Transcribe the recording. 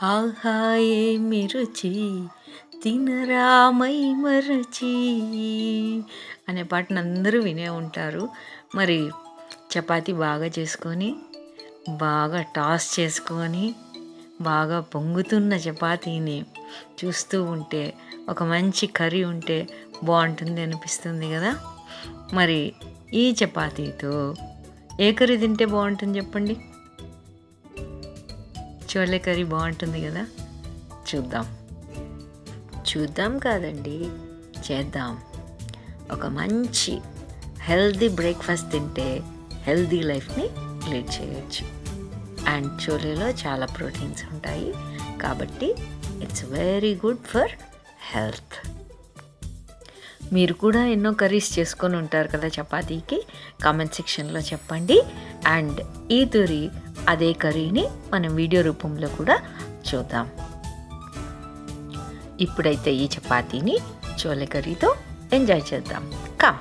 ఆహా ఏమి రుచి తినరా మై మరచి అనే పాటను అందరూ వినే ఉంటారు. మరి చపాతీ బాగా చేసుకొని, బాగా టాస్ చేసుకొని, బాగా పొంగుతున్న చపాతీని చూస్తూ ఉంటే, ఒక మంచి కర్రీ ఉంటే బాగుంటుంది అనిపిస్తుంది కదా. మరి ఈ చపాతీతో ఏ కర్రీ తింటే బాగుంటుంది చెప్పండి? చోలే కర్రీ బాగుంటుంది కదా. చూద్దాం కాదండి, చేద్దాం. ఒక మంచి హెల్దీ బ్రేక్ఫాస్ట్ తింటే హెల్దీ లైఫ్ని లీడ్ చేయొచ్చు. అండ్ చోలేలో చాలా ప్రోటీన్స్ ఉంటాయి కాబట్టి it's very good for health. మీరు కూడా ఎన్నో కర్రీస్ చేసుకొని ఉంటారు కదా చపాతీకి. కామెంట్ సెక్షన్లో చెప్పండి. అండ్ ఈ తూరి అదే కర్రీని మనం వీడియో రూపంలో కూడా చూద్దాం. ఇప్పుడైతే ఈ చపాతీని చోలే కర్రీతో ఎంజాయ్ చేద్దాం. కమ్.